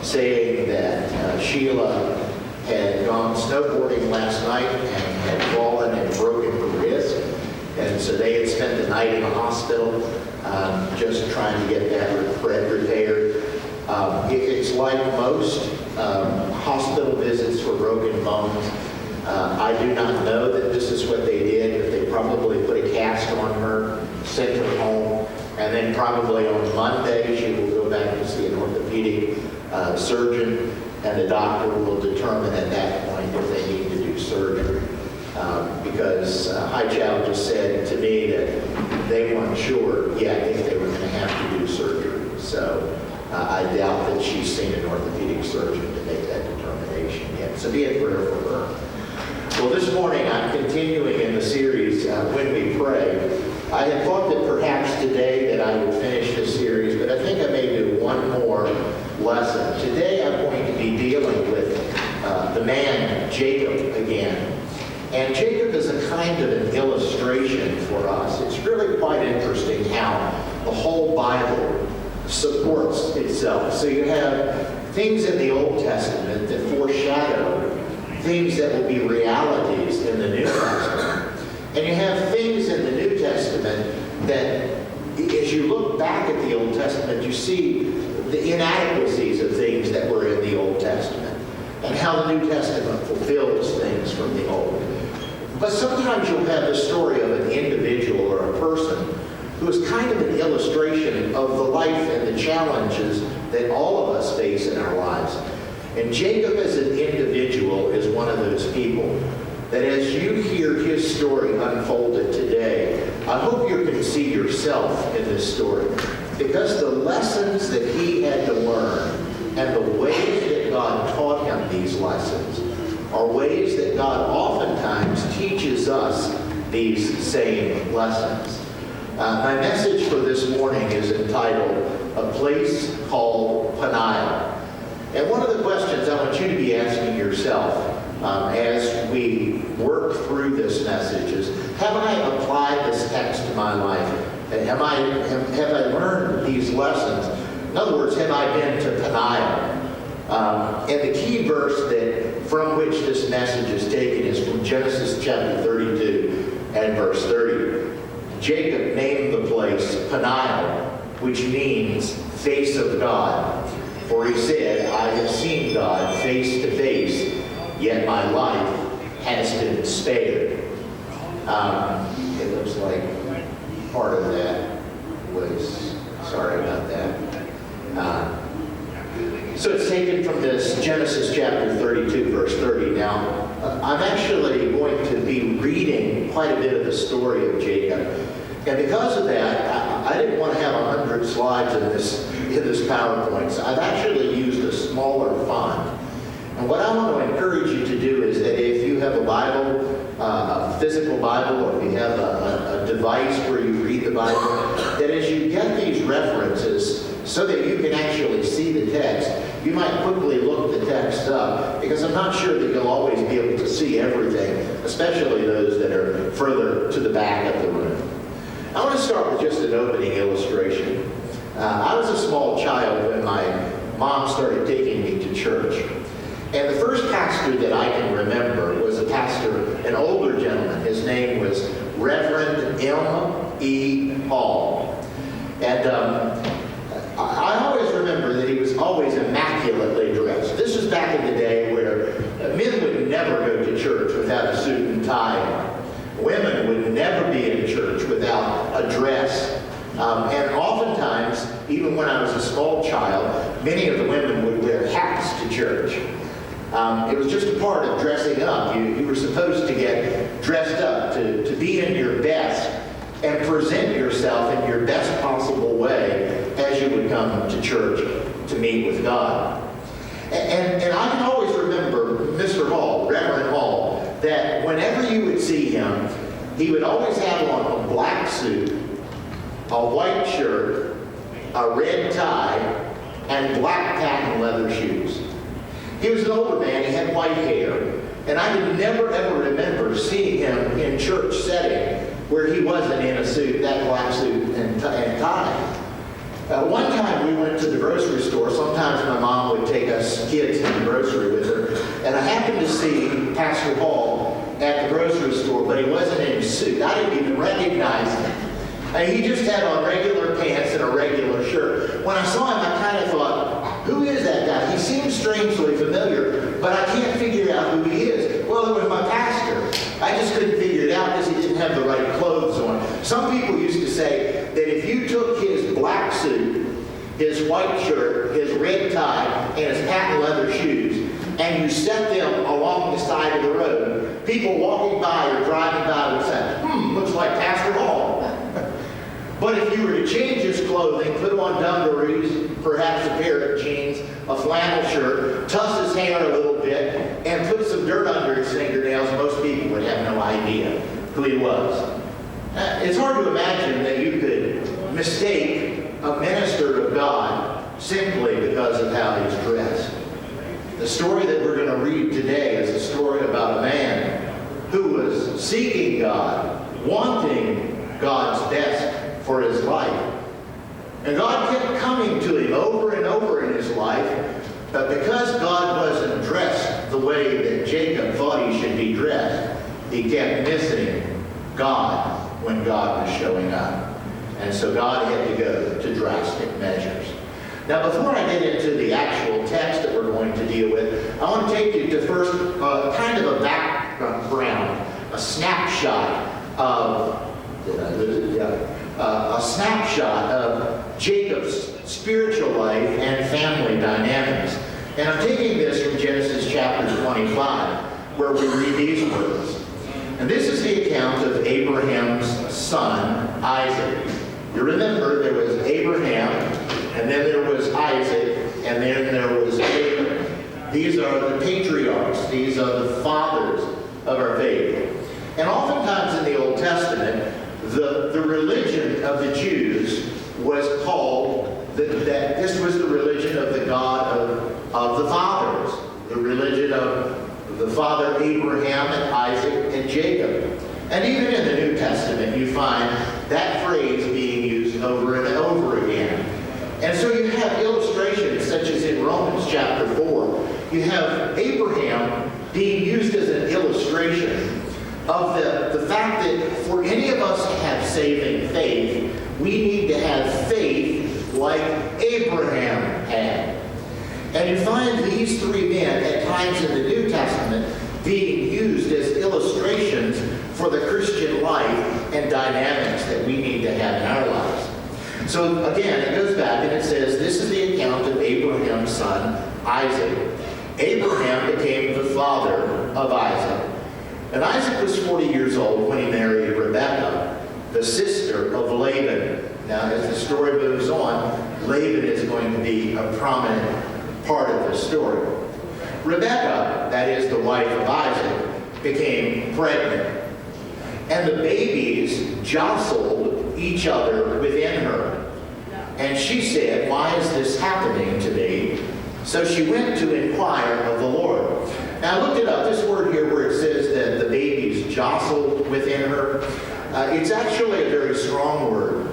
saying that Sheila had gone snowboarding last night and had fallen and broken her wrist. And so they had spent the night in the hospital just trying to get that repaired. It's like most hospital visits for broken bones. I do not know that this is what they did, but they probably put a cast on her, sent her home, and then probably on Monday she will go back to see an orthopedic surgeon, and the doctor will determine at that point if they need to do surgery. Because Highchild just said to me that they weren't sure yet if they were going to have to do surgery. So I doubt that she's seen an orthopedic surgeon to make that determination yet. So be in prayer for her. Well, this morning I'm continuing in the series, When We Pray. I had thought that perhaps today that I would finish this series, but I think I may do one more lesson. Today I'm going to be dealing with the man Jacob again. And Jacob is a kind of an illustration for us. It's really quite interesting how the whole Bible supports itself. So you have things in the Old Testament that foreshadow things that will be realities in the New Testament. And you have things in the New Testament that, as you look back at the Old Testament, you see the inadequacies of things that were in the Old Testament and how the New Testament fulfills things from the Old. But sometimes you'll have the story of an individual or a person who is kind of an illustration of the life and the challenges that all of us face in our lives. And Jacob as an individual is one of those people that as you hear his story unfolded today, I hope you can see yourself in this story. Because the lessons that he had to learn and the ways that God taught him these lessons are ways that God oftentimes teaches us these same lessons. My message for this morning is entitled, A Place Called Peniel. And one of the questions I want you to be asking yourself as we work through this message is, have I applied this text to my life? And have I learned these lessons? In other words, have I been to Peniel? And the key verse from which this message is taken is from Genesis chapter 32 and verse 30. Jacob named the place Peniel, which means face of God. For he said, I have seen God face to face, yet my life has been spared. It looks like part of that was, sorry about that. So it's taken from this Genesis chapter 32, verse 30. Now, I'm actually going to be reading quite a bit of the story of Jacob. And because of that, I didn't want to have 100 slides in this PowerPoint. So I've actually used a smaller font. And what I want to encourage you to do is that if you have a Bible, a physical Bible, or if you have a device where you read the Bible, that as you get these references so that you can actually see the text, you might quickly look the text up, because I'm not sure that you'll always be able to see everything, especially those that are further to the back of the room. I want to start with just an opening illustration. I was a small child when my mom started taking me to church. And the first pastor that I can remember was a pastor, an older gentleman. His name was Reverend M.E. Hall. And I always remember that he was always immaculately dressed. This was back in the day where men would never go to church without a suit and tie on. Women would never be in church without a dress. And oftentimes, even when I was a small child, many of the women would wear hats to church. It was just a part of dressing up. You were supposed to get dressed up, to be in your best and present yourself in your best possible way as you would come to church to meet with God. And I can always remember Mr. Hall, Reverend Hall, that whenever you would see him, he would always have on a black suit, a white shirt, a red tie, and black patent leather shoes. He was an older man, he had white hair, and I could never ever remember seeing him in church setting where he wasn't in a suit, that black suit and tie. One time we went to the grocery store. Sometimes my mom would take us kids in the grocery with her. And I happened to see Pastor Hall at the grocery store, but he wasn't in his suit. I didn't even recognize him. And he just had on regular pants and a regular shirt. When I saw him, I kind of thought, who is that guy? He seems strangely familiar, but I can't figure out who he is. Well, it was my pastor. I just couldn't figure it out because he didn't have the right clothes on. Some people used to say that if you took his black suit, his white shirt, his red tie, and his patent leather shoes, and you set them along the side of the road, people walking by or driving by would say, looks like Pastor Hall. But if you were to change his clothing, put on dungarees, perhaps a pair of jeans, a flannel shirt, tuss his hair a little bit, and put some dirt under his fingernails, most people would have no idea who he was. It's hard to imagine that you could mistake a minister of God simply because of how he's dressed. The story that we're going to read today is a story about a man who was seeking God, wanting God's best for his life. And God kept coming to him over and over in his life, but because God wasn't dressed the way that Jacob thought he should be dressed, he kept missing God when God was showing up. And so God had to go to drastic measures. Now, before I get into the actual text that we're going to deal with, I want to take you to first kind of a background, a snapshot of Jacob's spiritual life and family dynamics. And I'm taking this from Genesis chapter 25, where we read these words. And this is the account of Abraham's son, Isaac. You remember there was Abraham, and then there was Isaac, and then there was Jacob. These are the patriarchs. These are the fathers of our faith. And oftentimes in the Old Testament, the religion of the Jews was called, that this was the religion of the God of the fathers, the religion of the father Abraham and Isaac and Jacob. And even in the New Testament, you find that phrase being used over and over again. And so you have illustrations such as in Romans chapter 4. You have Abraham being used as an illustration of the fact that for any of us to have saving faith, we need to have faith like Abraham had. And you find these three men at times in the New Testament being used as illustrations for the Christian life and dynamics that we need to have in our lives. So again, it goes back and it says, this is the account of Abraham's son, Isaac. Abraham became the father of Isaac. And Isaac was 40 years old when he married Rebekah, the sister of Laban. Now, as the story moves on, Laban is going to be a prominent part of the story. Rebekah, that is the wife of Isaac, became pregnant. And the babies jostled each other within her. And she said, why is this happening to me? So she went to inquire of the Lord. Now I looked it up. This word here where it says that the babies jostled within her, it's actually a very strong word.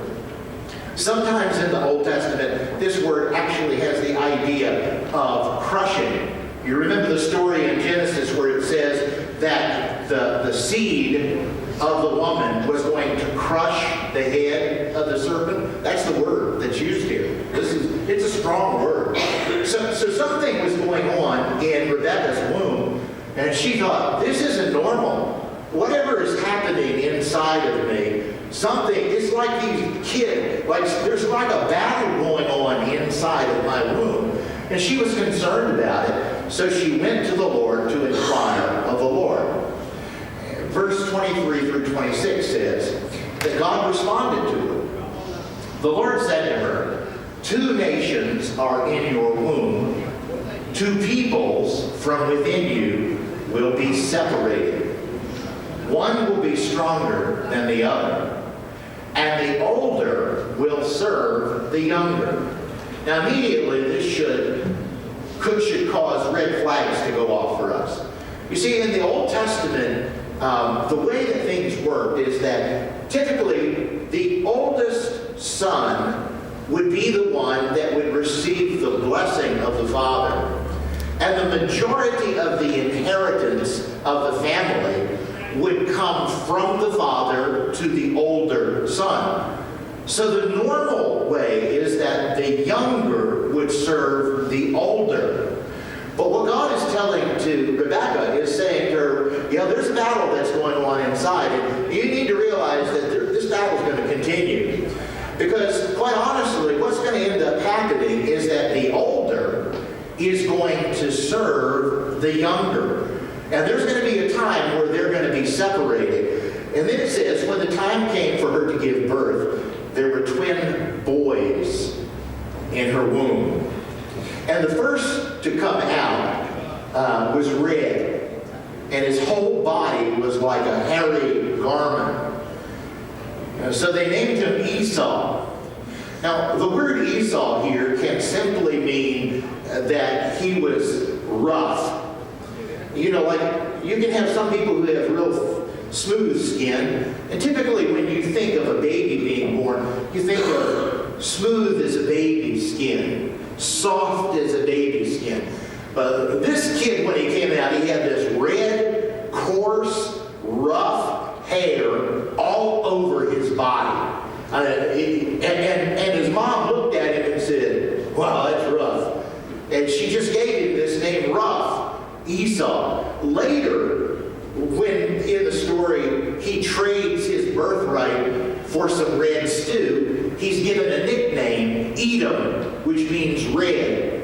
Sometimes in the Old Testament, this word actually has the idea of crushing. You remember the story in Genesis where it says that the seed of the woman was going to crush the head of the serpent? That's the word that's used here. It's a strong word. So something was going on in Rebekah's womb, and she thought, this isn't normal. Whatever is happening inside of me, it's like these kids, there's like a battle going on inside of my womb. And she was concerned about it, so she went to the Lord to inquire of the Lord. Verse 23 through 26 says that God responded to her. The Lord said to her, 2 nations are in your womb, 2 peoples from within you will be separated. One will be stronger than the other, and the older will serve the younger. Now immediately this should cause red flags to go off for us. You see, in the Old Testament, the way that things worked is that typically the oldest son would be the one that would receive the blessing of the father. And the majority of the inheritance of the family would come from the father to the older son. So the normal way is that the younger would serve the older. But what God is telling to Rebekah is saying to her, there's a battle that's going on inside, and you need to realize that this battle is going to continue. Because, quite honestly, what's going to end up happening is that the older is going to serve the younger. And there's going to be a time where they're going to be separated. And then it says, when the time came for her to give birth, there were twin boys in her womb. And the first to come out was red, and his whole body was like a hairy garment. So they named him Esau. Now, the word Esau here can simply mean that he was rough. Like you can have some people who have real smooth skin, and typically when you think of a baby being born, you think of smooth as a baby skin, soft as a baby skin. But this kid, when he came out, he had this red, coarse, rough hair all over his body. And his mom looked at him and said, "Wow, that's rough." And she just gave him this name, Rough, Esau. Later, when in the story he trades his birthright for some red stew, he's given a nickname, Edom, which means red.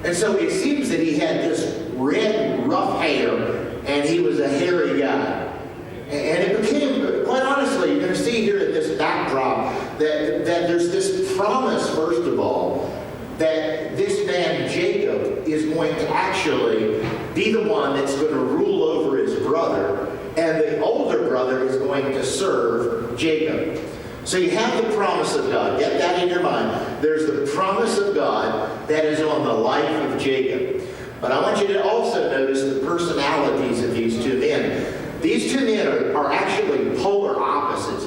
And so it seems that he had this red, rough hair, and he was a hairy guy. And it became, quite honestly, you're going to see here in this backdrop that there's this promise, first of all, that this man Jacob is going to actually be the one that's going to rule over his brother, and the older brother is going to serve Jacob. So you have the promise of God. Get that in your mind. There's the promise of God that is on the life of Jacob. But I want you to also notice the personalities of these two men. These two men are actually polar opposites.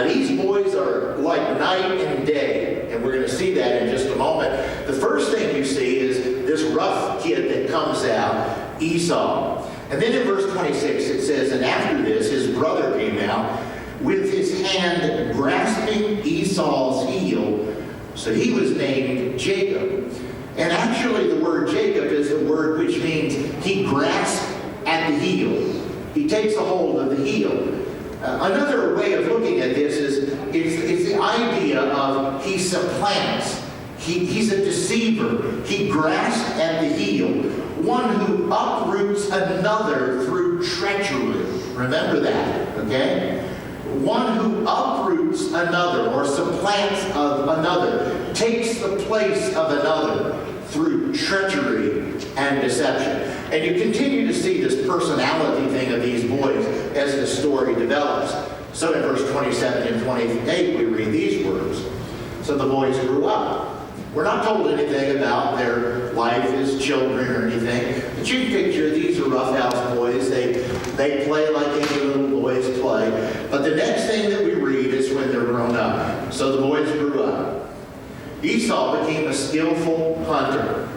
These boys are like night and day, and we're going to see that in just a moment. The first thing you see is this rough kid that comes out, Esau. And then in verse 26 it says, "And after this his brother came out with his hand grasping Esau's heel, so he was named Jacob." And actually the word Jacob is the word which means he grasped at the heel. He takes a hold of the heel. Another way of looking at this is it's the idea of he supplants. He's a deceiver. He grasps at the heel. One who uproots another through treachery. Remember that, okay? One who uproots another or supplants of another, takes the place of another through treachery and deception. And you continue to see this personality thing of these boys as the story develops. So in verse 27 and 28 we read these words. "So the boys grew up." We're not told anything about their life as children or anything, but you can picture these are roughhouse boys. They play like any little boys play. But the next thing that we read is when they're grown up. "So the boys grew up. Esau became a skillful hunter,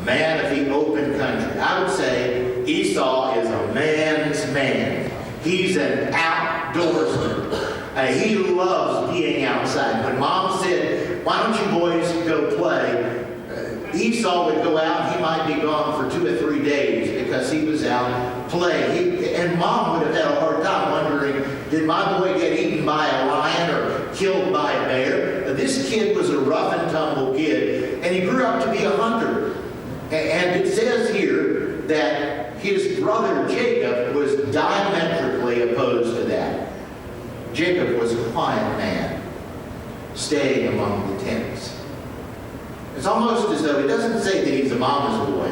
man of the open country." I would say Esau is a man's man. He's an outdoorsman. He loves being outside. When Mom said, "Why don't you boys go play?" Esau would go out. He might be gone for 2 or 3 days because he was out playing. And Mom would have had a hard time wondering, did my boy get eaten by a lion or killed by a bear? This kid was a rough and tumble kid, and he grew up to be a hunter. And it says here that his brother Jacob was diametrically opposed to that. Jacob was a quiet man, staying among the tents. It's almost as though it doesn't say that he's a mama's boy,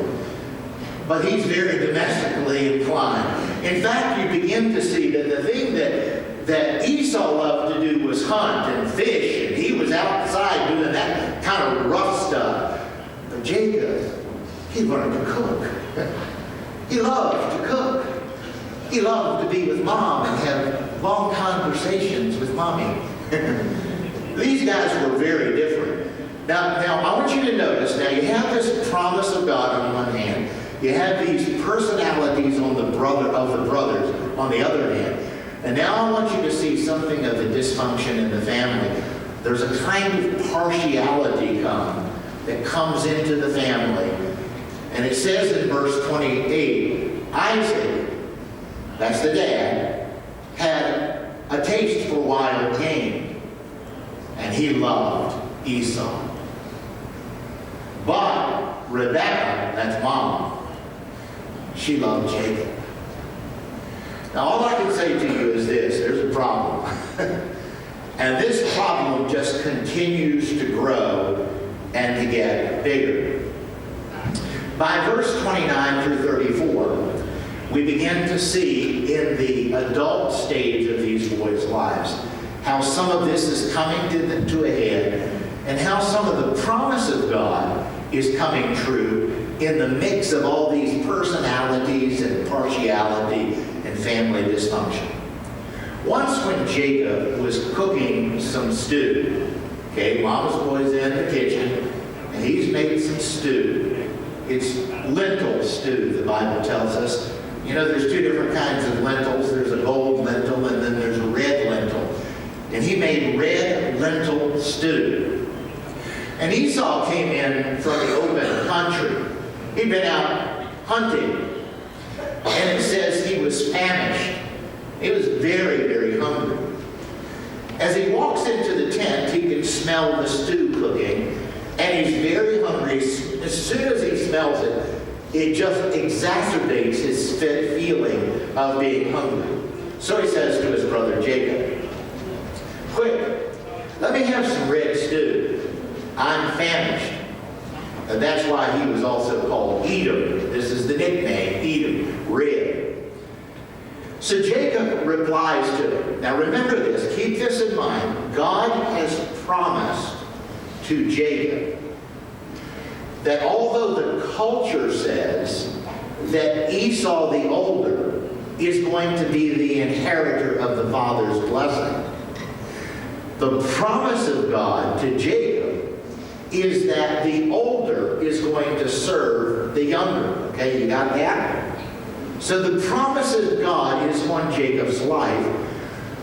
but he's very domestically inclined. In fact, you begin to see that the thing that Esau loved to do was hunt and fish, and he was outside doing that kind of rough stuff. But Jacob, he learned to cook. He loved to cook. He loved to be with Mom and have long conversations with Mommy. These guys were very different. Now, I want you to notice, now you have this promise of God on one hand, you have these personalities on the brothers on the other hand, and now I want you to see something of the dysfunction in the family. There's a kind of partiality that comes into the family. And it says in verse 28, Isaac, that's the dad, had a taste for wild game, and he loved Esau. But Rebekah, that's mom, she loved Jacob. Now all I can say to you is this, there's a problem. And this problem just continues to grow and to get bigger. By verse 29 through 34, we begin to see in the adult stage of these boys' lives how some of this is coming to a head and how some of the promise of God is coming true in the mix of all these personalities and partiality and family dysfunction. Once when Jacob was cooking some stew, okay, Mama's boy's in the kitchen, and he's made some stew. It's lentil stew, the Bible tells us. You know, there's two different kinds of lentils. There's a gold lentil, and then there's a red lentil. And he made red lentil stew. And Esau came in from the open country. He'd been out hunting. And it says he was famished. He was very, very hungry. As he walks into the tent, he can smell the stew cooking, and he's very hungry. As soon as he smells it, it just exacerbates his feeling of being hungry. So he says to his brother Jacob, "Quick, let me have some red stew. I'm famished." And that's why he was also called Edom. This is the nickname, Edom, red. So Jacob replies to him. Now remember this, keep this in mind. God has promised to Jacob that although the culture says that Esau the older is going to be the inheritor of the father's blessing, the promise of God to Jacob is that the older is going to serve the younger. Okay, you got that? So the promise of God is on Jacob's life,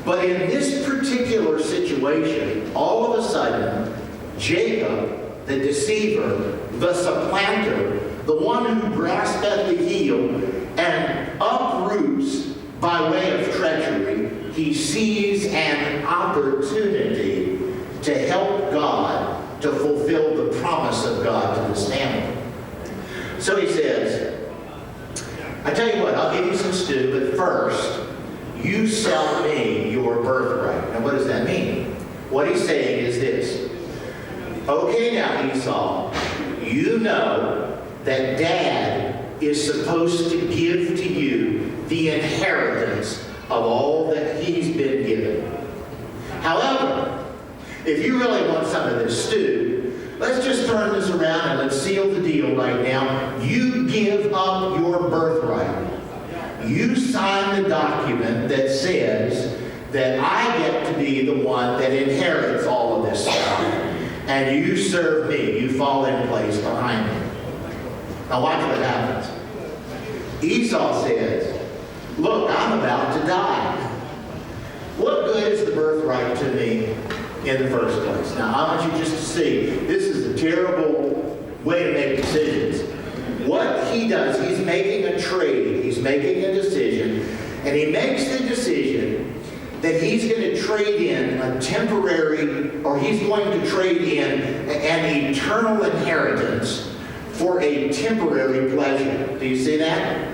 but in this particular situation, all of a sudden, Jacob, the deceiver, the supplanter, the one who grasps at the heel and uproots by way of treachery, he sees an opportunity to help God to fulfill the promise of God to this family. So he says, I tell you what, I'll give you some stew, but first, you sell me your birthright. Now, what does that mean? What he's saying is this. Okay, now, Esau, you know that Dad is supposed to give to you the inheritance of all that he's been given. However, if you really want some of this stew, let's just turn this around and let's seal the deal right now. You give up your birthright. You sign the document that says that I get to be the one that inherits all of this stuff. And you serve me. You fall in place behind me. Now watch what happens. Esau says, look, I'm about to die. What good is the birthright to me in the first place? Now, I want you just to see, this is a terrible way to make decisions. What he does, he's making a trade, he's making a decision, and he makes the decision that he's going to trade in a temporary, or he's going to trade in an eternal inheritance for a temporary pleasure. Do you see that?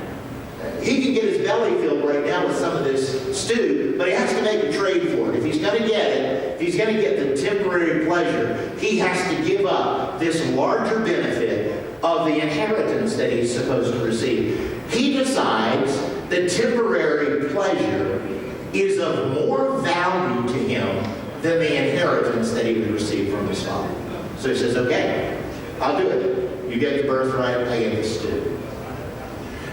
He can get his belly filled right now with some of this stew, but he has to make a trade for it. If he's going to get it, if he's going to get the temporary pleasure, he has to give up this larger benefit of the inheritance that he's supposed to receive. He decides the temporary pleasure is of more value to him than the inheritance that he would receive from his father. So he says, okay, I'll do it. You get the birthright, I get the stew.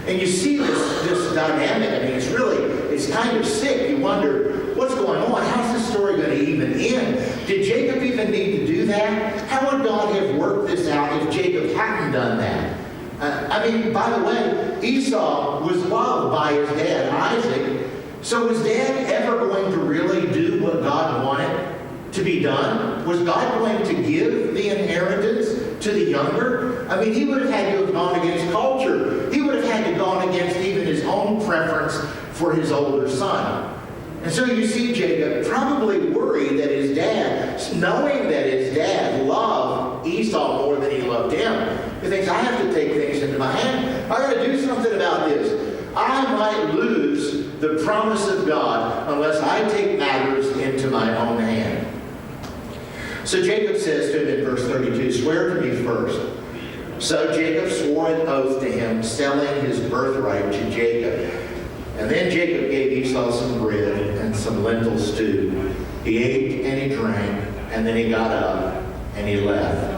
And you see this dynamic. I mean, it's kind of sick. You wonder, what's going on? How's this story going to even end? Did Jacob even need to do that? How would God have worked this out if Jacob hadn't done that? By the way, Esau was loved by his dad, Isaac. So was Dad ever going to really do what God wanted to be done? Was God going to give the inheritance to the younger? He would have had to have gone against culture. He would have had to have gone against even his own preference for his older son. And so you see Jacob probably worried that his dad, knowing that his dad loved Esau more than he loved him, he thinks, I have to take things into my hand. I got to do something about this. I might lose the promise of God unless I take matters into my own hand. So Jacob says to him in verse 32, swear to me first. So Jacob swore an oath to him, selling his birthright to Jacob. And then Jacob gave Esau some bread and some lentil stew. He ate and he drank, and then he got up and he left.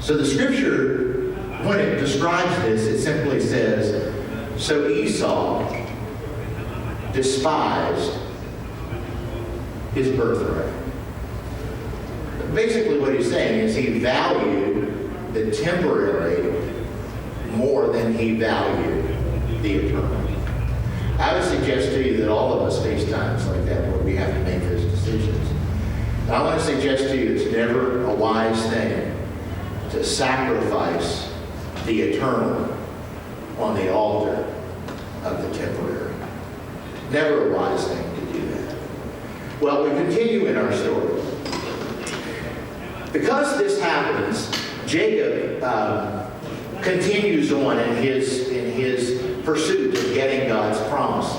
So the scripture, when it describes this, it simply says, so Esau despised his birthright. Basically what he's saying is he valued the temporary more than he valued the eternal. I would suggest to you that all of us face times like that where we have to make those decisions. And I want to suggest to you it's never a wise thing to sacrifice the eternal on the altar of the temporary. Never a wise thing to do that. Well, we continue in our story. Because this happens, Jacob continues on in his pursuit of getting God's promise.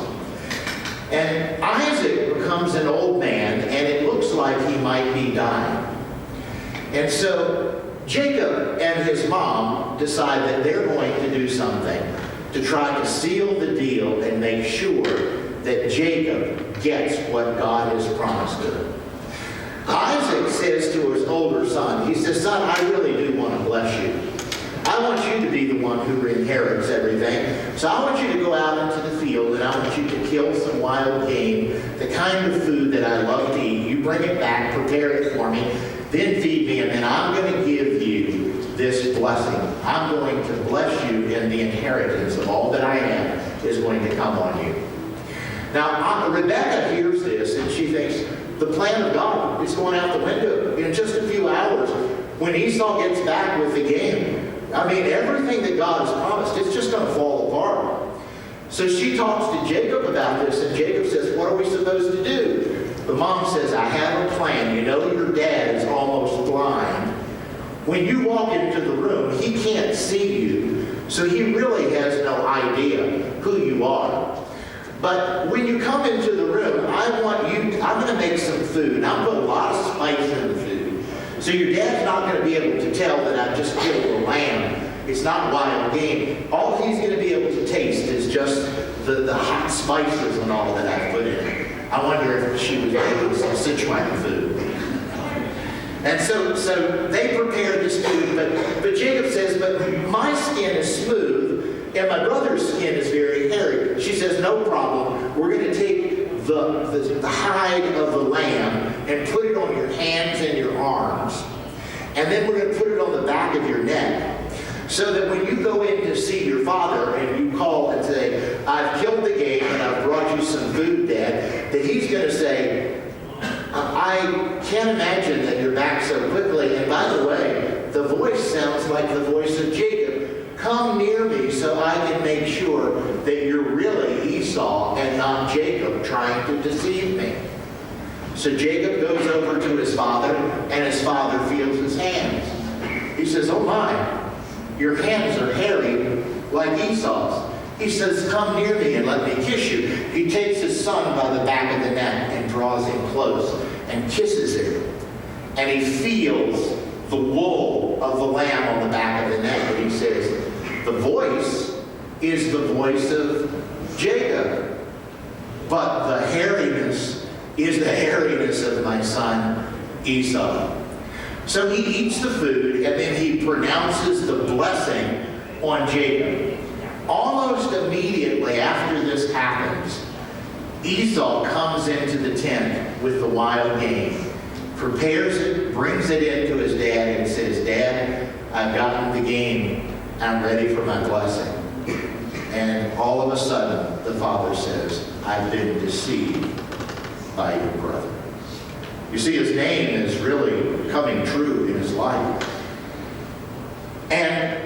And Isaac becomes an old man, and it looks like he might be dying. And so Jacob and his mom decide that they're going to do something to try to seal the deal and make sure that Jacob gets what God has promised to him. Isaac says to his older son, he says, son, I really do want to bless you. I want you to be the one who inherits everything. So I want you to go out into the field and I want you to kill some wild game, the kind of food that I love to eat. You bring it back, prepare it for me, then feed me, and then I'm going to give you this blessing. I'm going to bless you, and the inheritance of all that I am is going to come on you. Now, Rebecca hears this and she thinks, the plan of God is going out the window in just a few hours. When Esau gets back with the game, everything that God has promised, it's just going to fall apart. So she talks to Jacob about this, and Jacob says, what are we supposed to do? The mom says, I have a plan. You know your dad is almost blind. When you walk into the room, he can't see you, so he really has no idea who you are. But when you come into the room, I'm going to make some food. I'm going to put a lot of spice in the food. So your dad's not going to be able to tell that I've just killed a lamb. It's not wild game. All he's going to be able to taste is just the hot spices and all that I've put in it. I wonder if she was making some Sichuan food. And so they prepare this food, but Jacob says, but my skin is smooth, and my brother's skin is very hairy. She says, no problem. We're going to take the hide of the lamb and put it on your hands and your arms. And then we're going to put it on the back of your neck. So that when you go in to see your father and you call and say, I've killed the game and I've brought you some food, Dad, that he's going to say, I can't imagine that you're back so quickly. And by the way, the voice sounds like the voice of Jacob. Come near me so I can make sure that you're really Esau and not Jacob trying to deceive me. So Jacob goes over to his father, and his father feels his hands. He says, oh my, your hands are hairy like Esau's. He says, come near me and let me kiss you. He takes his son by the back of the neck and draws him close and kisses him. And he feels the wool of the lamb on the back of the neck. And he says, the voice is the voice of Jacob, but the hairiness is the hairiness of my son Esau. So he eats the food, and then he pronounces the blessing on Jacob. Almost immediately after this happens, Esau comes into the tent with the wild game, prepares it, brings it in to his dad, and says, "Dad, I've gotten the game. I'm ready for my blessing." And all of a sudden, the father says, "I've been deceived by your brother." You see, his name is really coming true in his life. And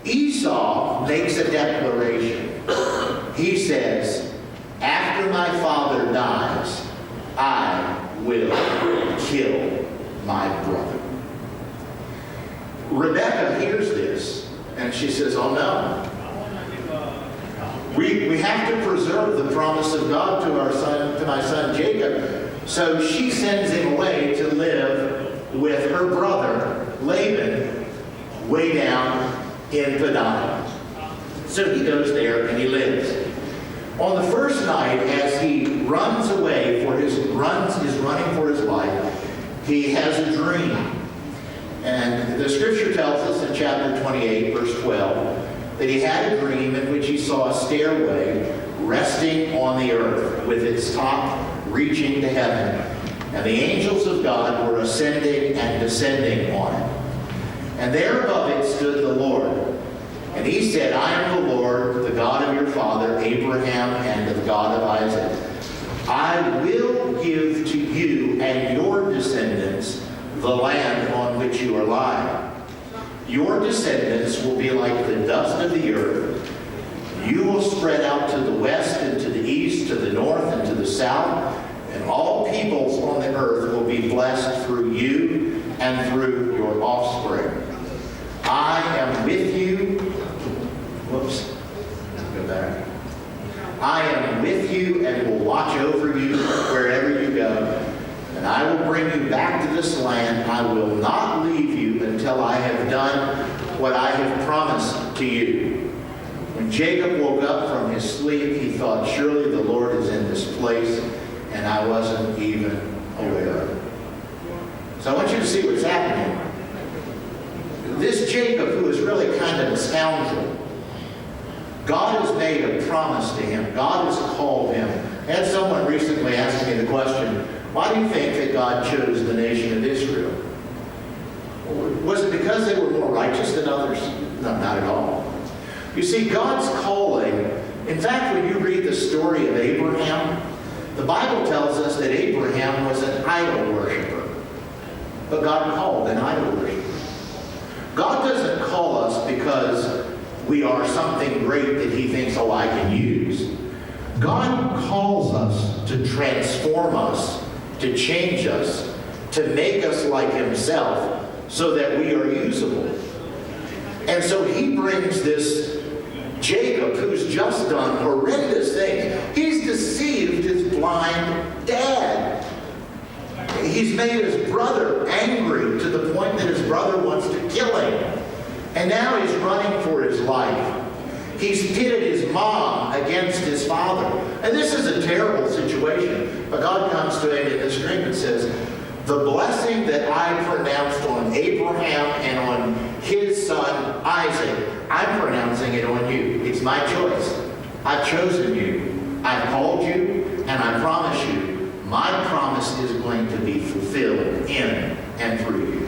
Esau makes a declaration. He says, "After my father dies, I will kill my brother." Rebekah hears this, and she says, "Oh no. We have to preserve the promise of God to my son Jacob." So she sends him away to live with her brother Laban way down in Peniel. So he goes there and he lives. On the first night, as he runs away is running for his life, he has a dream. And the scripture tells us in chapter 28, verse 12, that he had a dream in which he saw a stairway resting on the earth with its top reaching to heaven. And the angels of God were ascending and descending on it. And there above it stood the Lord. And he said, "I am the Lord, the God of your father Abraham and the God of Isaac. I will give to you and your descendants the land on which you are lying. Your descendants will be like the dust of the earth. You will spread out to the west and to the east, to the north and to the south, and all peoples on the earth will be blessed through you and through your offspring. I am with you." Whoops. Go back. "I am with you and will watch over you wherever you go. And I will bring you back to this land. I will not leave you until I have done what I have promised to you." When Jacob woke up from his sleep, he thought, "Surely the Lord is in this place, and I wasn't even aware of it." So I want you to see what's happening. This Jacob, who is really kind of a scoundrel, God has made a promise to him. God has called him. I had someone recently ask me the question, why do you think that God chose the nation of Israel? Was it because they were more righteous than others? No, not at all. You see, God's calling, in fact, when you read the story of Abraham, the Bible tells us that Abraham was an idol worshiper. But God called an idol worshiper. God doesn't call us because we are something great that he thinks, "Oh, I can use." God calls us to transform us, to change us, to make us like himself so that we are usable. And so he brings this Jacob, who's just done horrendous things. He's deceived his blind dad. He's made his brother angry to the point that his brother wants to kill him. And now he's running for his life. He's pitted his mom against his father. And this is a terrible situation. But God comes to him in this dream and says, "The blessing that I pronounced on Abraham and on his son Isaac, I'm pronouncing it on you. It's my choice. I've chosen you. I've called you, and I promise you, my promise is going to be fulfilled in and through you."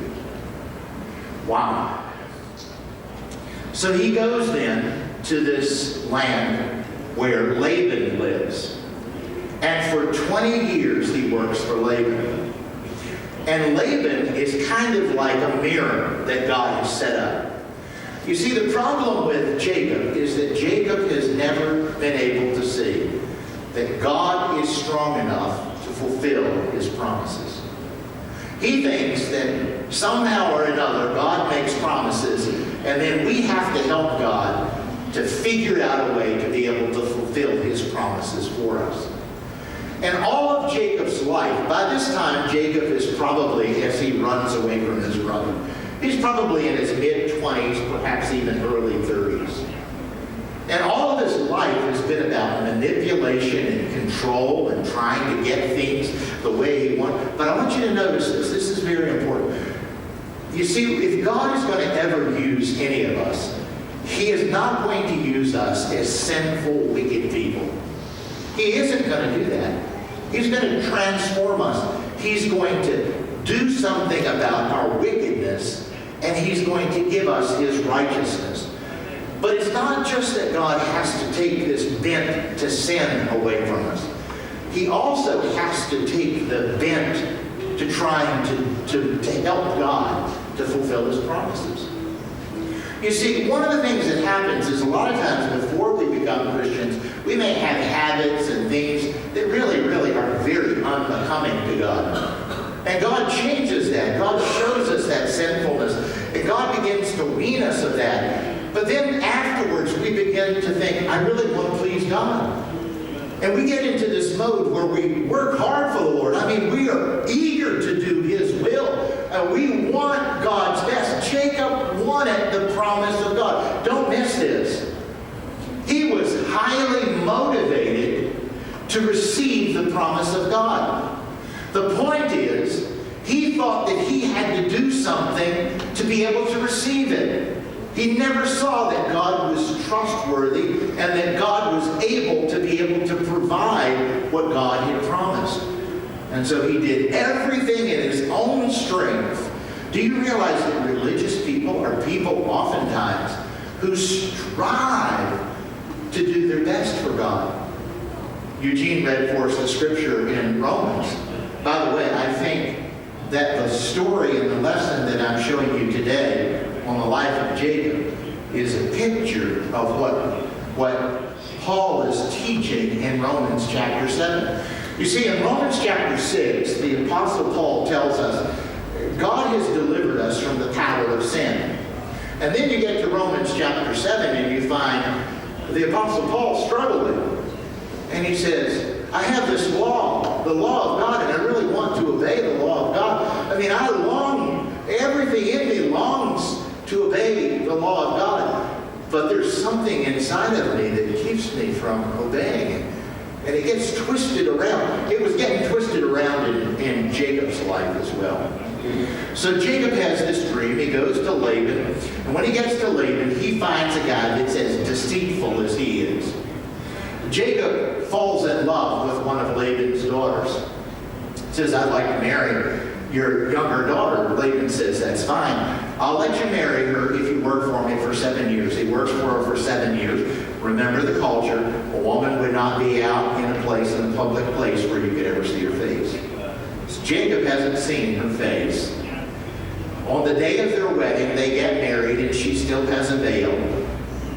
Wow. So he goes then to this land where Laban lives. And for 20 years he works for Laban. And Laban is kind of like a mirror that God has set up. You see, the problem with Jacob is that Jacob has never been able to see that God is strong enough to fulfill his promises. He thinks that somehow or another God makes promises, and then we have to help God to figure out a way to be able to fulfill his promises for us. And all of Jacob's life, by this time Jacob is probably, as he runs away from his brother, he's probably in his mid-20s, perhaps even early 30s. And all of his life has been about manipulation and control and trying to get things the way he wants. But I want you to notice this. This is very important. You see, if God is going to ever use any of us, he is not going to use us as sinful, wicked people. He isn't going to do that. He's going to transform us. He's going to do something about our wickedness, and he's going to give us his righteousness. But it's not just that God has to take this bent to sin away from us. He also has to take the bent to trying to help God to fulfill his promises. You see, one of the things that happens is a lot of times before we become Christians, we may have habits and things that really, really are very unbecoming to God. And God changes that. God shows us that sinfulness. And God begins to wean us of that. But then afterwards, we begin to think, I really want to please God. And we get into this mode where we work hard for the Lord. I mean, we are eager to do his will. And we want God's best. Jacob wanted the promise of God. Don't miss this. He was highly motivated to receive the promise of God. The point is, he thought that he had to do something to be able to receive it. He never saw that God was trustworthy and that God was able to be able to provide what God had promised. And so he did everything in his own strength. Do you realize that religious people are people oftentimes who strive to do their best for God? Eugene read for us the scripture in Romans. By the way, I think that the story and the lesson that I'm showing you today on the life of Jacob is a picture of what Paul is teaching in Romans chapter 7. You see, in Romans chapter 6, the Apostle Paul tells us God has delivered us from the power of sin. And then you get to Romans chapter 7 and you find the Apostle Paul struggling. And he says, I have this law, the law of God, and I really want to obey the law of God. I mean, I long, everything in me longs to obey the law of God. But there's something inside of me that keeps me from obeying it. And it gets twisted around. It was getting twisted around in Jacob's life as well. So Jacob has this dream. He goes to Laban. And when he gets to Laban, he finds a guy that's as deceitful as he is. Jacob falls in love with one of Laban's daughters. He says, I'd like to marry your younger daughter. Laban says, that's fine. I'll let you marry her if you work for me for 7 years. He works for her for 7 years. Remember the culture. A woman would not be out in a public place where you could ever see her face. So Jacob hasn't seen her face. On the day of their wedding, they get married and she still has a veil.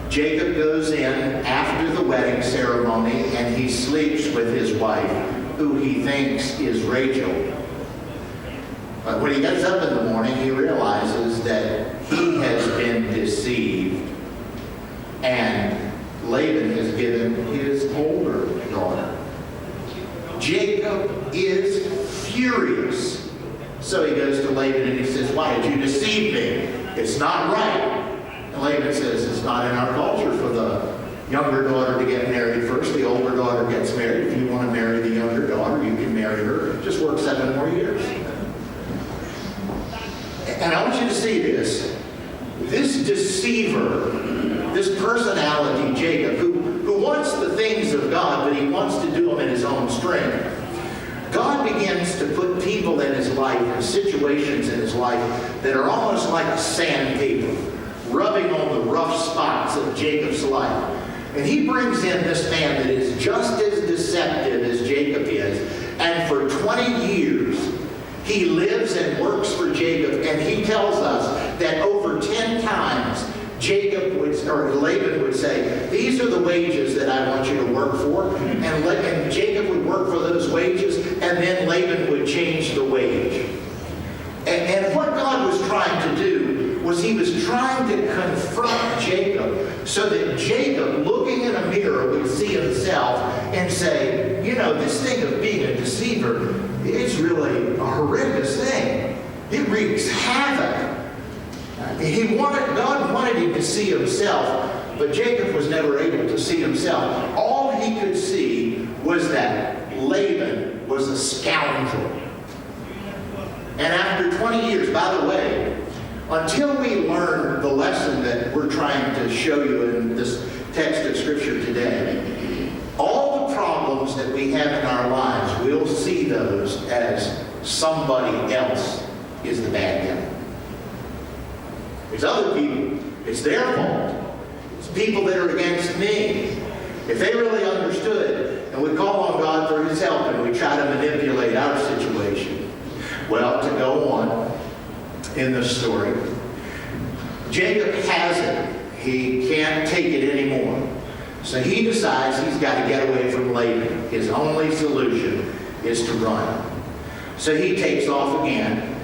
Jacob goes in after the wedding ceremony and he sleeps with his wife, who he thinks is Rachel. But when he gets up in the morning, he realizes that he has been deceived and Laban has given his older daughter. Jacob is furious. So he goes to Laban and he says, why did you deceive me? It's not right. And Laban says, it's not in our culture for the younger daughter to get married first. The older daughter gets married. If you want to marry the younger daughter, you can marry her. Just work 7 more years. And I want you to see this. This deceiver, this personality, Jacob, who wants the things of God, but he wants to do them in his own strength. God begins to put people in his life and situations in his life that are almost like sandpaper, rubbing on the rough spots of Jacob's life. And he brings in this man that is just as deceptive as Jacob is. And for 20 years, he lives and works for Jacob. And he tells us that over 10 times, Laban would say, these are the wages that I want you to work for. And Jacob would work for those wages, and then Laban would change the wage. And what God was trying to do was he was trying to confront Jacob so that Jacob, looking in a mirror, would see himself and say, you know, this thing of being a deceiver, it's really a horrendous thing. It wreaks havoc. God wanted him to see himself, but Jacob was never able to see himself. All he could see was that Laban was a scoundrel. And after 20 years, by the way, until we learn the lesson that we're trying to show you in this text of Scripture today, all the problems that we have in our lives, we'll see those as somebody else is the bad guy. It's other people. It's their fault. It's people that are against me. If they really understood and would call on God for his help and we try to manipulate our situation. Well, to go on in the story, Jacob has it. He can't take it anymore. So he decides he's got to get away from Laban. His only solution is to run. So he takes off again.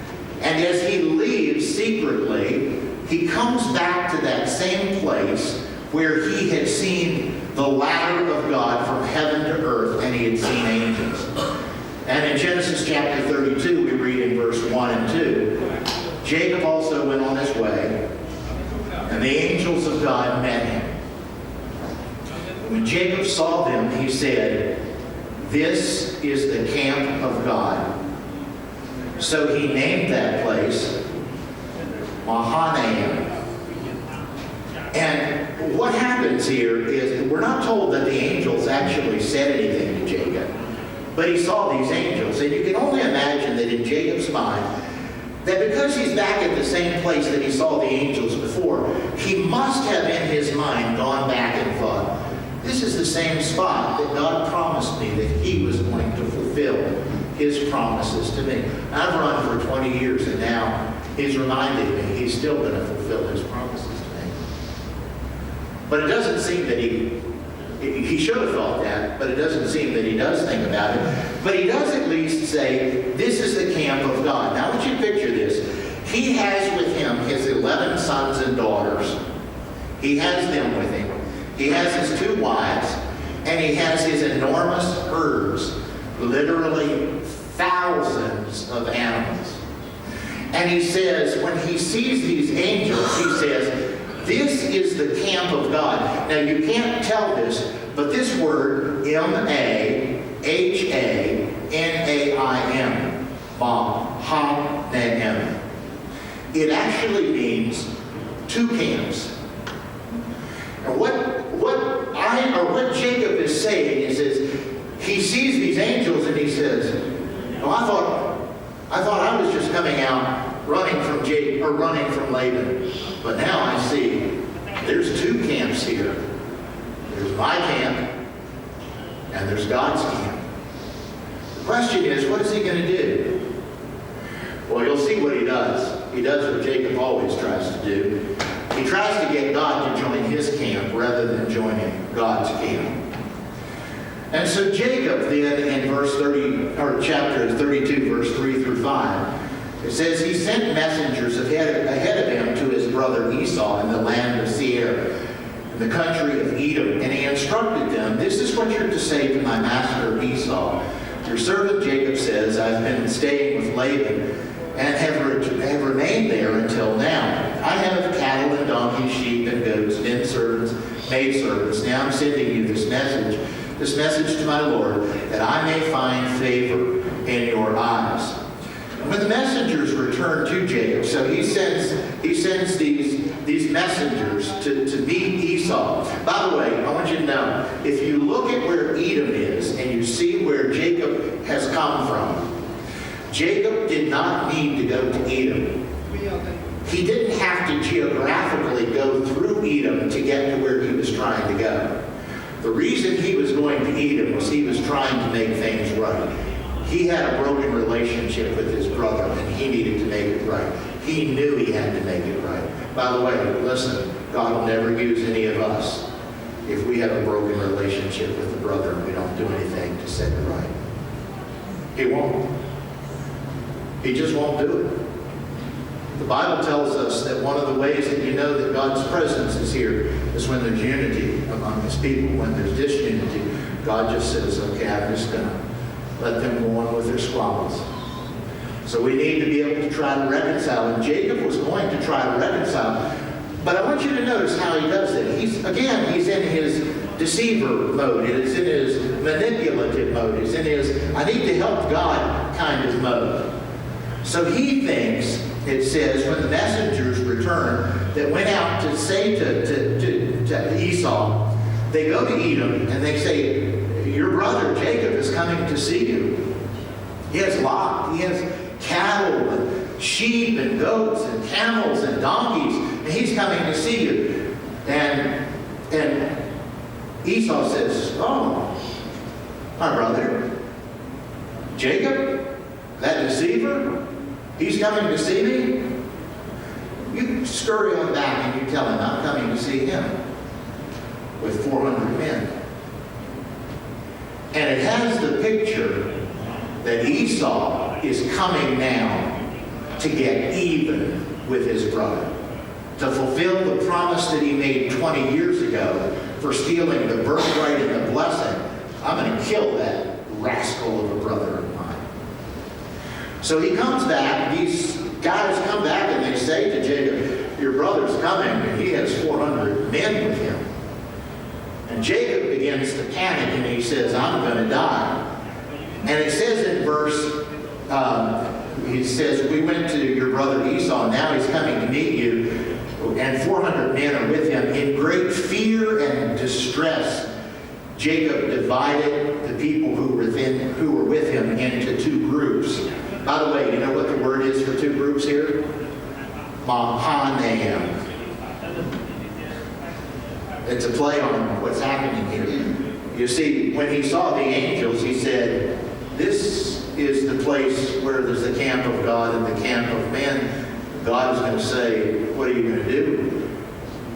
And as he leaves secretly, he comes back to that same place where he had seen the ladder of God from heaven to earth, and he had seen angels. And in Genesis chapter 32, we read in verse 1 and 2, Jacob also went on his way, and the angels of God met him. When Jacob saw them, he said, "This is the camp of God." So he named that place Mahanaim. And what happens here is, we're not told that the angels actually said anything to Jacob, but he saw these angels. And you can only imagine that in Jacob's mind, that because he's back at the same place that he saw the angels before, he must have in his mind gone back and thought, this is the same spot that God promised me that he was going to fulfill his promises to me. I've run for 20 years, and now he's reminded me he's still going to fulfill his promises to me. But it doesn't seem that he should have thought that, but it doesn't seem that he does think about it. But he does at least say, this is the camp of God. Now I want you to picture this. He has with him his 11 sons and daughters. He has them with him. He has his 2 wives, and he has his enormous herds, literally thousands of animals. And he says, when he sees these angels, he says, this is the camp of God. Now you can't tell this, but this word, M-A-H-A-N-A-I-M, Mahanaim, it actually means 2 camps. And what Jacob is saying is he sees these angels and he says, "Oh, I thought I was just coming out running from Laban, but now I see there's 2 camps here. There's my camp and there's God's camp." The question is, what is he going to do? Well, you'll see what he does. He does what Jacob always tries to do. He tries to get God to join his camp rather than joining God's camp. And so Jacob then in chapter 32, verse 3 through 5, it says he sent messengers ahead of him to his brother Esau in the land of Seir, in the country of Edom, and he instructed them, "This is what you're to say to my master Esau. Your servant Jacob says, I've been staying with Laban and have remained there until now. I have cattle and donkeys, sheep and goats, men servants, maidservants. Now I'm sending you this message to my Lord, that I may find favor in your eyes." And when the messengers returned to Jacob, so he sends these messengers to meet Esau. By the way, I want you to know, if you look at where Edom is and you see where Jacob has come from, Jacob did not need to go to Edom. He didn't have to geographically go through Edom to get to where he was trying to go. The reason he was going to Edom was he was trying to make things right. He had a broken relationship with his brother, and he needed to make it right. He knew he had to make it right. By the way, listen, God will never use any of us if we have a broken relationship with a brother and we don't do anything to set it right. He won't. He just won't do it. The Bible tells us that one of the ways that you know that God's presence is here is when there's unity among his people. When there's disunity, God just says, okay, I'm just going to let them go on with their squabbles. So we need to be able to try to reconcile. And Jacob was going to try to reconcile. But I want you to notice how he does it. He's in his deceiver mode. He's in his manipulative mode. He's in his, I need to help God kind of mode. So he thinks, it says, when the messengers return that went out to say to Esau, they go to Edom and they say, your brother Jacob is coming to see you. He has cattle sheep and goats and camels and donkeys, and he's coming to see you. And Esau says, oh, my brother, Jacob, that deceiver, he's coming to see me? You scurry on back and you tell him I'm coming to see him with 400 men. And it has the picture that Esau is coming now to get even with his brother, to fulfill the promise that he made 20 years ago for stealing the birthright and the blessing. I'm going to kill that rascal of a brother of mine. So he comes back. These guys come back and they say to Jacob, your brother's coming, and he has 400 men with him. And Jacob begins to panic, and he says, I'm going to die. And it says in verse, he says, we went to your brother Esau, and now he's coming to meet you. And 400 men are with him. In great fear and distress, Jacob divided the people who were with him into two groups. By the way, you know what the word is for two groups here? Mahanaim. It's a play on what's happening here. You see, when he saw the angels, he said, this is the place where there's the camp of God and the camp of men. God is going to say, what are you going to do?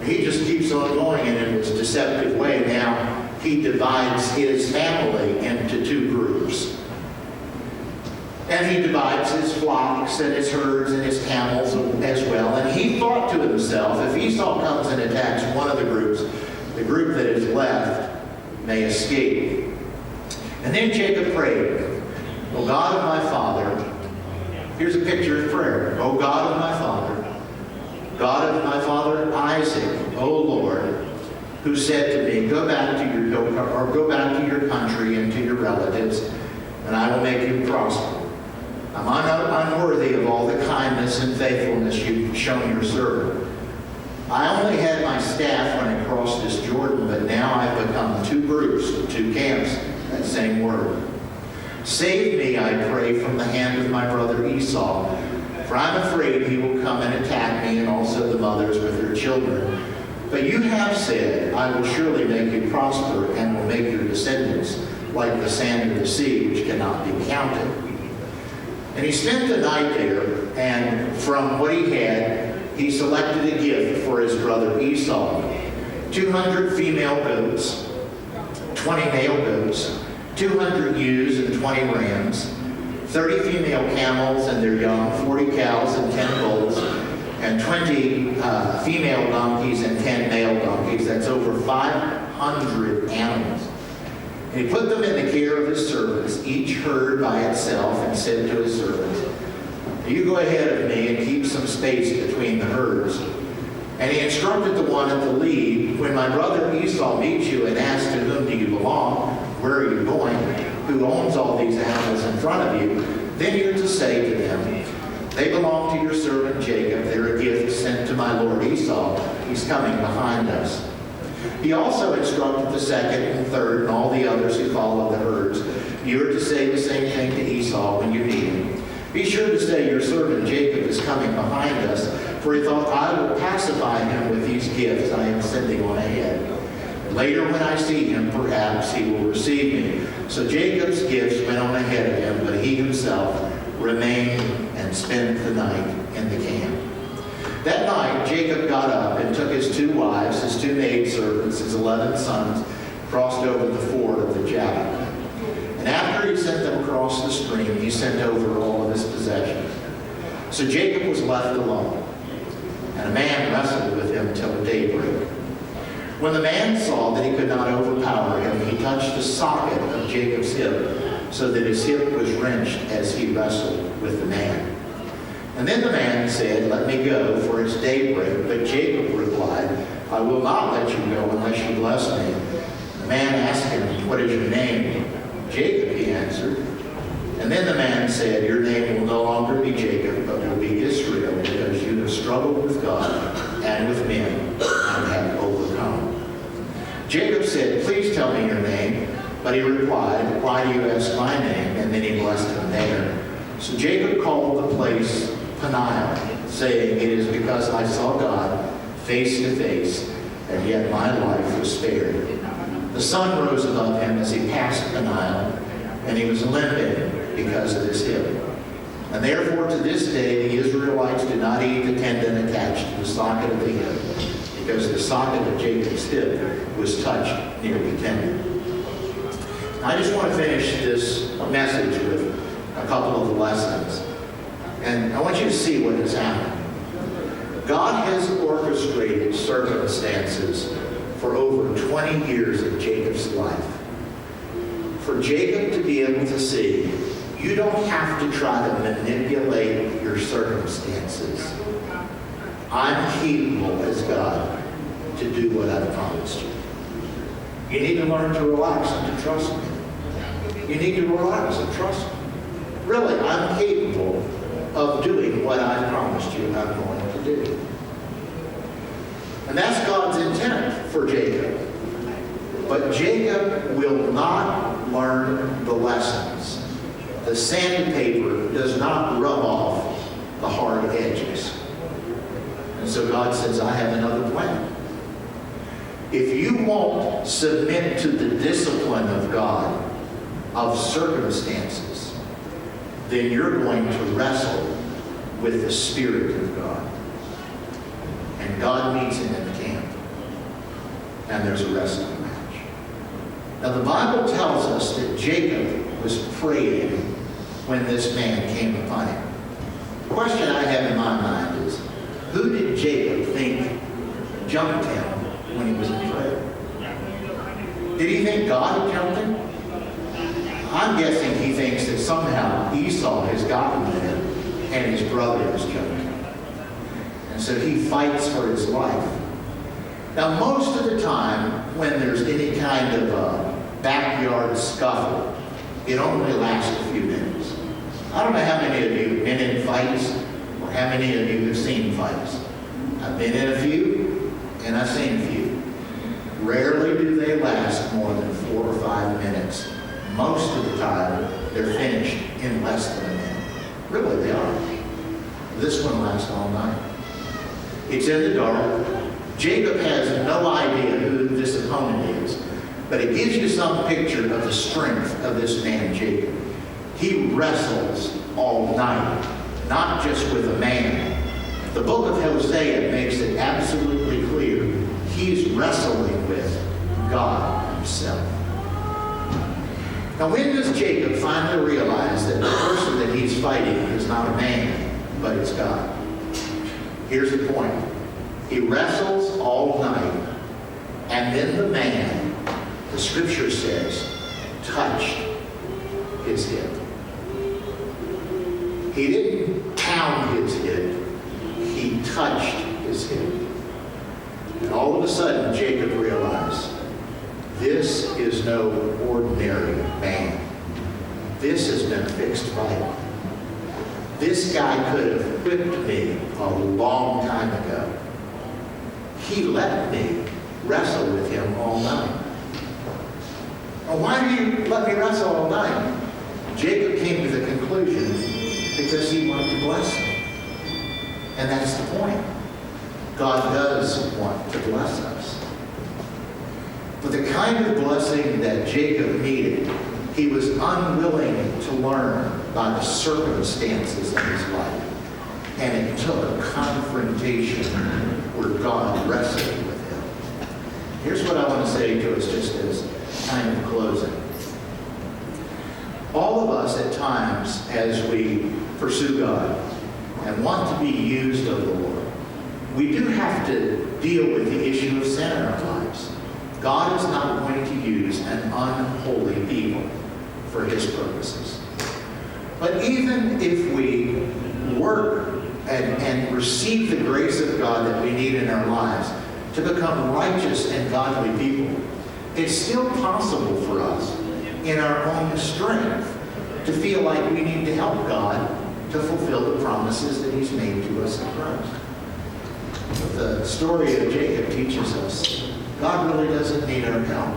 He just keeps on going, and in his deceptive way now, he divides his family into two groups. And he divides his flocks and his herds and his camels as well. And he thought to himself, if Esau comes and attacks one of the groups, the group that is left may escape. And then Jacob prayed, O God of my father, here's a picture of prayer. O God of my father, God of my father Isaac, O Lord, who said to me, go back to your country and to your relatives, and I will make you prosper. I'm unworthy of all the kindness and faithfulness you've shown your servant. I only had my staff when I crossed this Jordan, but now I've become two groups, two camps, that same word. Save me, I pray, from the hand of my brother Esau, for I'm afraid he will come and attack me and also the mothers with their children. But you have said, I will surely make you prosper and will make your descendants like the sand of the sea, which cannot be counted. And he spent the night there, and from what he had, he selected a gift for his brother Esau. 200 female goats, 20 male goats, 200 ewes and 20 rams, 30 female camels and their young, 40 cows and 10 bulls, and 20 female donkeys and 10 male donkeys. That's over 500 animals. And he put them in the care of his servants, each herd by itself, and said to his servants, you go ahead of me and keep some space between the herds. And he instructed the one at the lead, when my brother Esau meets you and asks to whom do you belong, where are you going, who owns all these animals in front of you, then you're to say to them, they belong to your servant Jacob. They're a gift sent to my lord Esau. He's coming behind us. He also instructed the second and third and all the others who followed the herds. You are to say the same thing to Esau when you meet him. Be sure to say your servant Jacob is coming behind us, for he thought, I will pacify him with these gifts I am sending on ahead. Later when I see him, perhaps he will receive me. So Jacob's gifts went on ahead of him, but he himself remained and spent the night in the camp. That night, Jacob got up and took his 2 wives, his 2 maidservants, his 11 sons, crossed over the ford of the Jabbok. And after he sent them across the stream, he sent over all of his possessions. So Jacob was left alone, and a man wrestled with him till daybreak. When the man saw that he could not overpower him, he touched the socket of Jacob's hip, so that his hip was wrenched as he wrestled with the man. And then the man said, let me go, for it's daybreak. But Jacob replied, I will not let you go unless you bless me. The man asked him, what is your name? Jacob, he answered. And then the man said, your name will no longer be Jacob, but will be Israel, because you have struggled with God and with men and have overcome. Jacob said, please tell me your name. But he replied, why do you ask my name? And then he blessed him there. So Jacob called the place Peniel, saying, "It is because I saw God face to face, and yet my life was spared." The sun rose above him as he passed Peniel, and he was limping because of his hip. And therefore to this day the Israelites do not eat the tendon attached to the socket of the hip, because the socket of Jacob's hip was touched near the tendon. I just want to finish this message with a couple of lessons. And I want you to see what has happened. God has orchestrated circumstances for over 20 years of Jacob's life. For Jacob to be able to see, you don't have to try to manipulate your circumstances. I'm capable as God to do what I've promised you. You need to learn to relax and to trust me. You need to relax and trust me. Really, I'm capable of doing what I promised you I'm going to do. And that's God's intent for Jacob. But Jacob will not learn the lessons. The sandpaper does not rub off the hard edges. And so God says, I have another plan. If you won't submit to the discipline of God, of circumstances, then you're going to wrestle with the Spirit of God. And God meets him in the camp. And there's a wrestling match. Now the Bible tells us that Jacob was praying when this man came upon him. The question I have in my mind is, who did Jacob think jumped him when he was in prayer? Did he think God had jumped him? I'm guessing he thinks that somehow Esau has gotten to him and his brother has jumped him. And so he fights for his life. Now most of the time when there's any kind of a backyard scuffle, it only lasts a few minutes. I don't know how many of you have been in fights or how many of you have seen fights. I've been in a few and I've seen a few. Rarely do they last more than 4 or 5 minutes. Most of the time, they're finished in less than a minute. Really, they are. This one lasts all night. It's in the dark. Jacob has no idea who this opponent is, but it gives you some picture of the strength of this man, Jacob. He wrestles all night, not just with a man. The book of Hosea makes it absolutely clear he's wrestling with God himself. Now, when does Jacob finally realize that the person that he's fighting is not a man, but it's God? Here's the point. He wrestles all night, and then the man, the scripture says, touched his hip. He didn't pound his hip. He touched his hip. And all of a sudden, Jacob realized, this is no ordinary man. This has been a fixed fight. This guy could have whipped me a long time ago. He let me wrestle with him all night. Well, why do you let me wrestle all night? Jacob came to the conclusion because he wanted to bless me. And that's the point. God does want to bless us. But the kind of blessing that Jacob needed, he was unwilling to learn by the circumstances of his life. And it took a confrontation where God wrestled with him. Here's what I want to say to us just as kind of closing. All of us at times, as we pursue God and want to be used of the Lord, we do have to deal with the issue of sin in our lives. God is not going to use an unholy people for his purposes. But even if we work and receive the grace of God that we need in our lives to become righteous and godly people, it's still possible for us in our own strength to feel like we need to help God to fulfill the promises that he's made to us in Christ. But the story of Jacob teaches us God really doesn't need our help.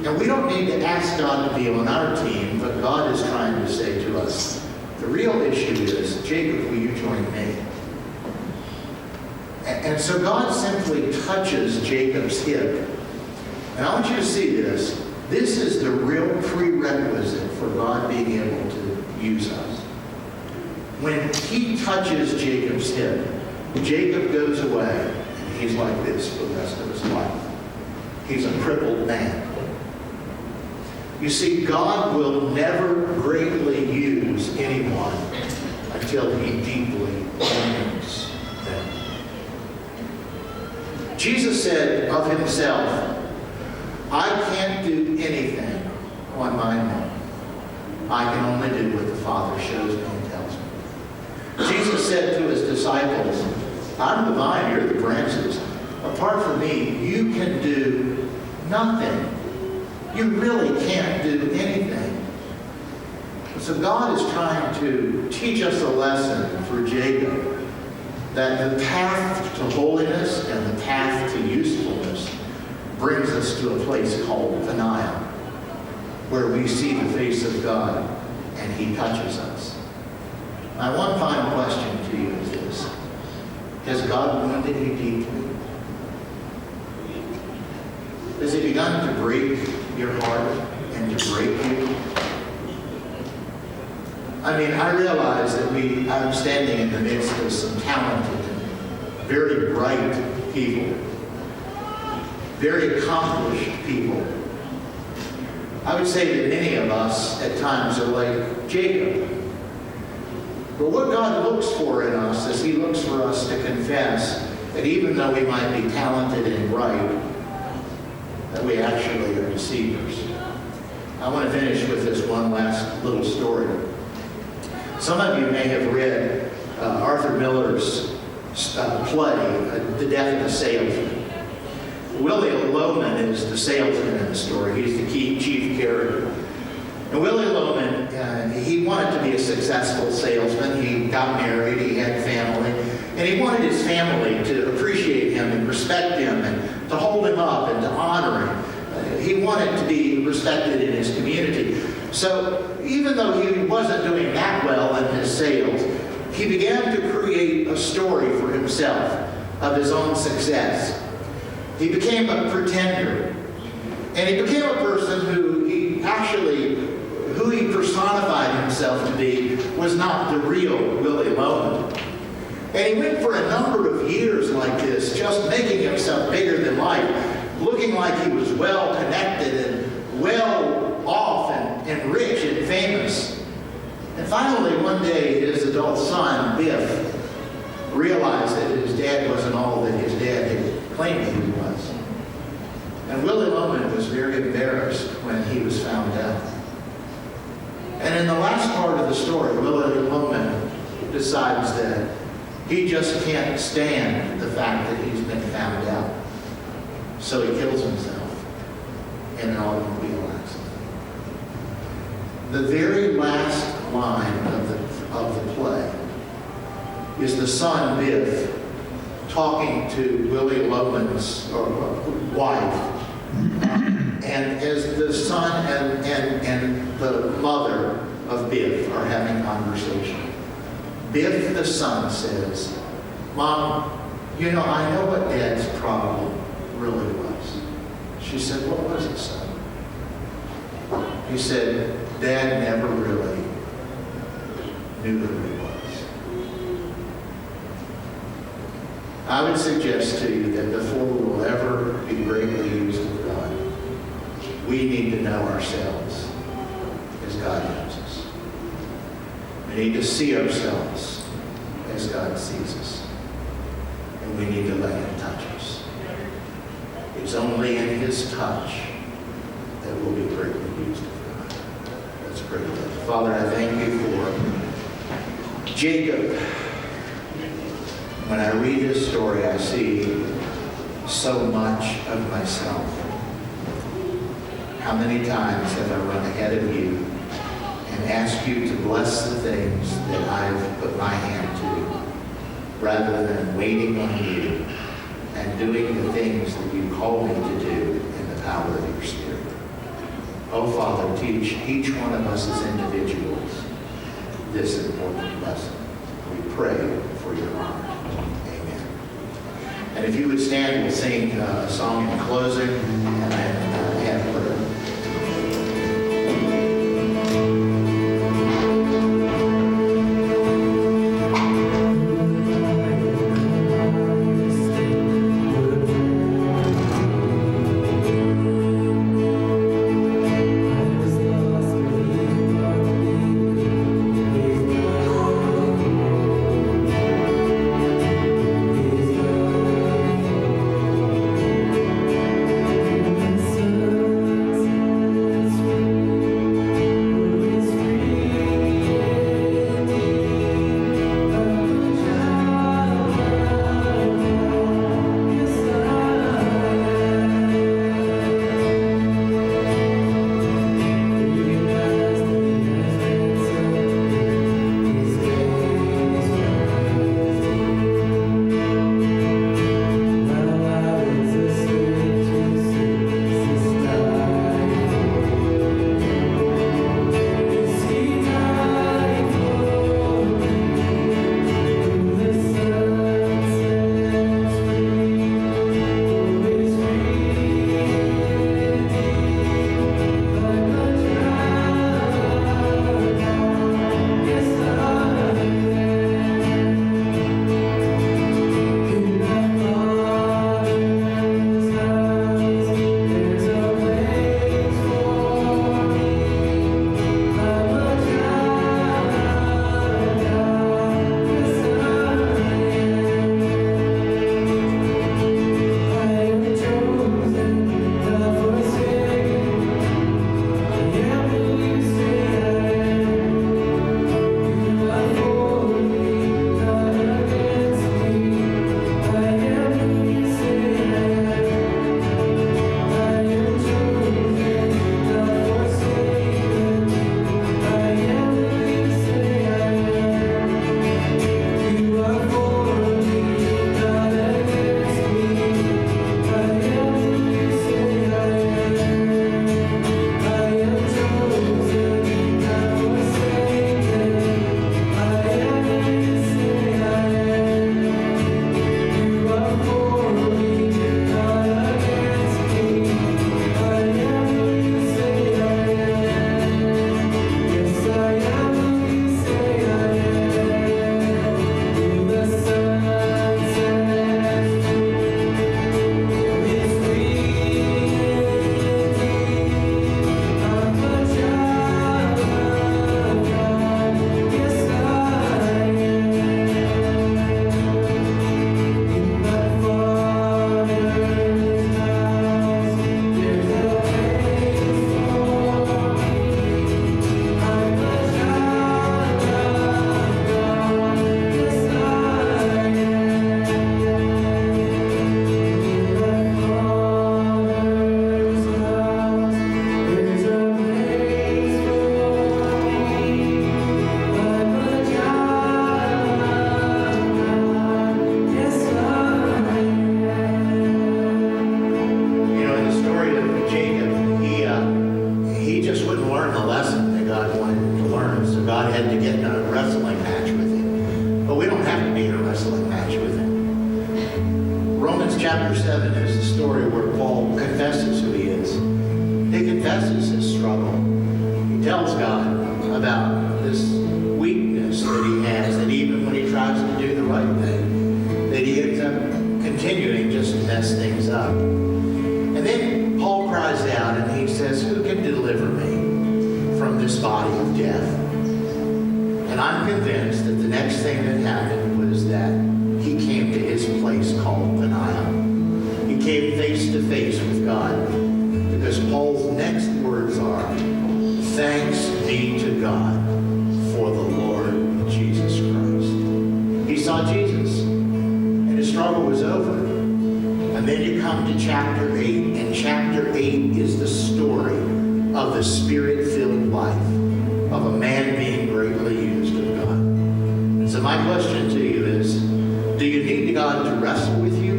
And we don't need to ask God to be on our team, but God is trying to say to us, the real issue is, Jacob, will you join me? And so God simply touches Jacob's hip. And I want you to see this. This is the real prerequisite for God being able to use us. When he touches Jacob's hip, Jacob goes away, and he's like this for the rest of his life. He's a crippled man. You see, God will never greatly use anyone until he deeply wounds them. Jesus said of himself, I can't do anything on my own. I can only do what the Father shows me and tells me. Jesus said to his disciples, I'm the vine, you're the branches. Apart from me, you can do nothing. You really can't do anything. So God is trying to teach us a lesson for Jacob, that the path to holiness and the path to usefulness brings us to a place called Peniel, where we see the face of God and he touches us. My one final question to you is this. Has God wounded you deeply? Has he begun to break your heart and to break you? I mean, I realize that I'm standing in the midst of some talented and very bright people, very accomplished people. I would say that many of us at times are like Jacob. But what God looks for in us is he looks for us to confess that even though we might be talented and bright, that we actually are deceivers. I want to finish with this one last little story. Some of you may have read Arthur Miller's play, The Death of the Salesman. Willie Loman is the salesman in the story. He's the key chief character. And Willie Loman, he wanted to be a successful salesman. He got married, he had family, and he wanted his family to appreciate him and respect him and to hold him up and to honor him. He wanted to be respected in his community. So even though he wasn't doing that well in his sales, he began to create a story for himself of his own success. He became a pretender. And he became a person who he personified himself to be was not the real Willie Loman. And he went for a number of years like this, just making himself bigger than life, looking like he was well connected and well off and rich and famous. And finally, one day, his adult son, Biff, realized that his dad wasn't all that his dad had claimed he was. And Willie Loman was very embarrassed when he was found out. And in the last part of the story, Willie Loman decides that he just can't stand the fact that he's been found out. So he kills himself in an automobile accident. The very last line of the play is the son, Biff, talking to Willie Loman's wife. And as the son and the mother of Biff are having conversation, Biff, the son, says, Mom, you know, I know what Dad's problem really was. She said, what was it, son? He said, Dad never really knew who he was. I would suggest to you that before we will ever be greatly used of God, we need to know ourselves as God knows us. We need to see ourselves as God sees us. And we need to let him touch us. It's only in his touch that we'll be greatly used of God. Let's pray together. Father, I thank you for Jacob. When I read this story, I see so much of myself. How many times have I run ahead of you and asked you to bless the things that I've put my hand to, rather than waiting on you and doing the things that you call me to do in the power of your Spirit. Oh, Father, teach each one of us as individuals this important lesson. We pray for your honor. Amen. And if you would stand, we'll sing a song in closing, and I have prayer. chapter 7 is the story where Paul confesses who he is. He confesses his struggle. He tells God about this weakness that he has, that even when he tries to do the right thing, that he ends up continuing just to mess things up. And then Paul cries out and he says, "Who can deliver me from this body of death?" And I'm convinced that the next thing that happened was that he came to his place called Peniel. He came face to face with God, because Paul's next words are, "Thanks be to God for the Lord Jesus Christ." He saw Jesus, and his struggle was over. And then you come to chapter 8, and chapter 8 is the story of the Spirit-filled life of a man being greatly used of God. And so my question to you is, do you need God to wrestle with you?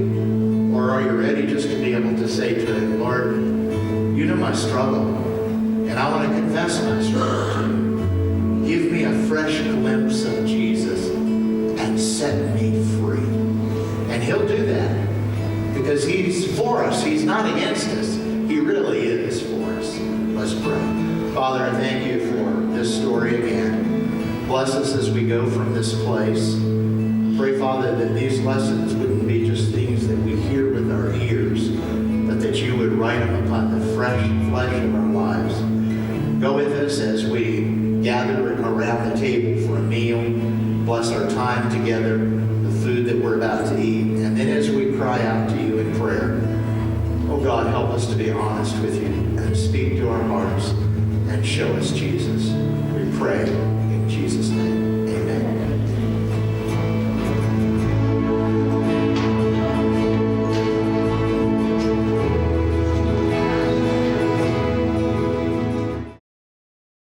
Or are you ready just to be able to say to him, "Lord, you know my struggle, and I want to confess my struggle to you. Give me me a fresh glimpse of Jesus and set me free. And he'll do that because he's for us. He's not against us. He really is for us. Let's pray. Father, I thank you for this story again. Bless us as we go from this place. Pray, Father, that these lessons wouldn't be just things that we hear with our ears, but that you would write them upon the fresh flesh of our lives. Go with us as we gather around the table for a meal. Bless our time together, the food that we're about to eat. And then as we cry out to you in prayer, oh God, help us to be honest with you and speak to our hearts and show us Jesus. We pray in Jesus' name.